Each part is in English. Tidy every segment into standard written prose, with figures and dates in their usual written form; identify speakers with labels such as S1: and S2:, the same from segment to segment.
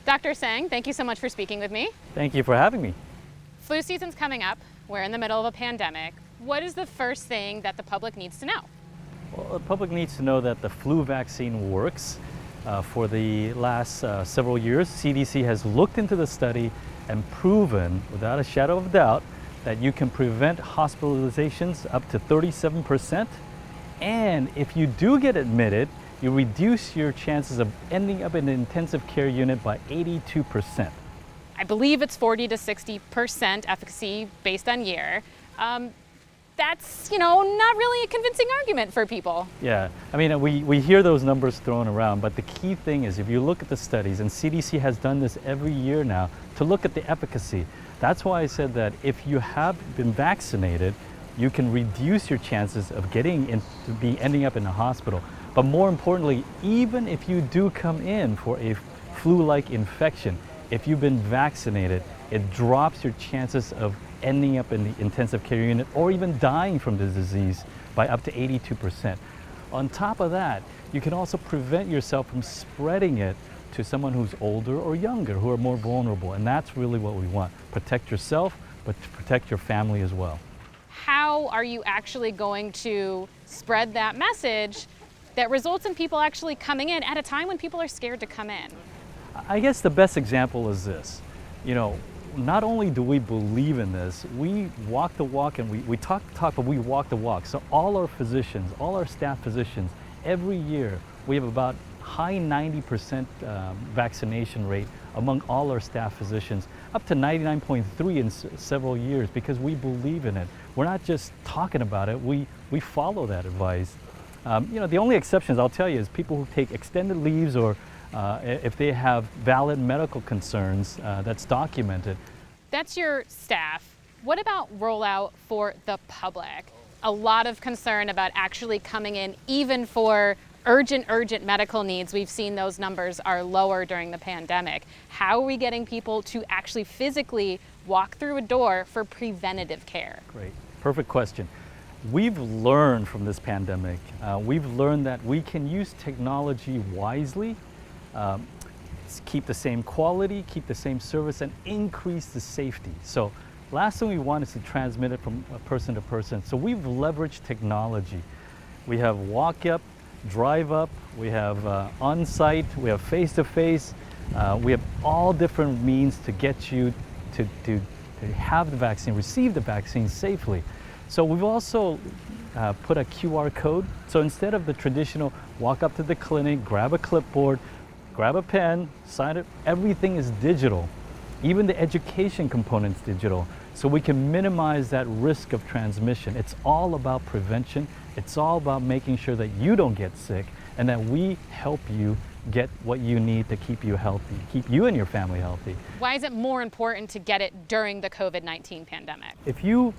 S1: Dr. Tseng, thank you so much for speaking with me.
S2: Thank you for having me.
S1: Flu season's coming up. We're in the middle of a pandemic. What is the first thing that the public needs to know?
S2: Well, the public needs to know that the flu vaccine works. For the last several years, CDC has looked into the study and proven, without a shadow of doubt, that you can prevent hospitalizations up to 37%. And if you do get admitted, you reduce your chances of ending up in an intensive care unit by 82%.
S1: I believe it's 40 to 60% efficacy based on year. That's, not really a convincing argument for people.
S2: Yeah, I mean, we hear those numbers thrown around, but the key thing is if you look at the studies, and CDC has done this every year now, to look at the efficacy. That's why I said that if you have been vaccinated, you can reduce your chances of ending up in a hospital. But more importantly, even if you do come in for a flu-like infection, if you've been vaccinated, it drops your chances of ending up in the intensive care unit or even dying from the disease by up to 82%. On top of that, you can also prevent yourself from spreading it to someone who's older or younger, who are more vulnerable. And that's really what we want. Protect yourself, but to protect your family as well.
S1: How are you actually going to spread that message that results in people actually coming in at a time when people are scared to come in?
S2: I guess the best example is this. Not only do we believe in this, we walk the walk and we talk the talk, but we walk the walk. So all our physicians, all our staff physicians, every year we have about high 90% vaccination rate among all our staff physicians, up to 99.3 in several years, because we believe in it. We're not just talking about it, we follow that advice. The only exceptions, I'll tell you, is people who take extended leaves or if they have valid medical concerns, that's documented.
S1: That's your staff. What about rollout for the public? A lot of concern about actually coming in, even for urgent medical needs. We've seen those numbers are lower during the pandemic. How are we getting people to actually physically walk through a door for preventative care?
S2: Great, perfect question. We've learned from this pandemic, we've learned that we can use technology wisely, keep the same quality, keep the same service, and increase the safety. So last thing we want is to transmit it from person to person. So we've leveraged technology. We have walk up, drive up, we have on-site, we have face-to-face, we have all different means to get you to have the vaccine, receive the vaccine safely. So we've also put a QR code. So instead of the traditional walk up to the clinic, grab a clipboard, grab a pen, sign it, everything is digital. Even the education component's digital. So we can minimize that risk of transmission. It's all about prevention. It's all about making sure that you don't get sick and that we help you get what you need to keep you healthy, keep you and your family healthy.
S1: Why is it more important to get it during the COVID-19 pandemic?
S2: If you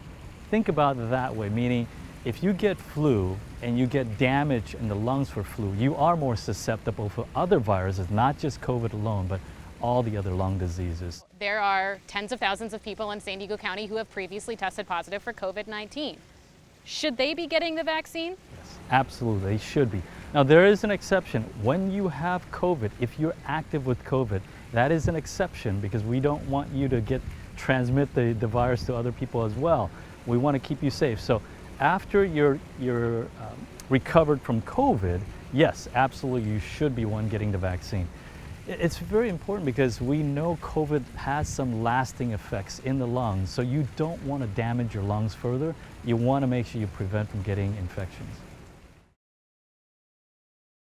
S2: think about it that way, meaning if you get flu and you get damage in the lungs for flu, you are more susceptible for other viruses, not just COVID alone, but all the other lung diseases.
S1: There are tens of thousands of people in San Diego County who have previously tested positive for COVID-19. Should they be getting the vaccine?
S2: Yes, absolutely, they should be. Now there is an exception. When you have COVID, if you're active with COVID, that is an exception because we don't want you to transmit the virus to other people as well. We want to keep you safe. So after you're recovered from COVID, yes, absolutely, you should be one getting the vaccine. It's very important because we know COVID has some lasting effects in the lungs, so you don't want to damage your lungs further. You want to make sure you prevent from getting infections.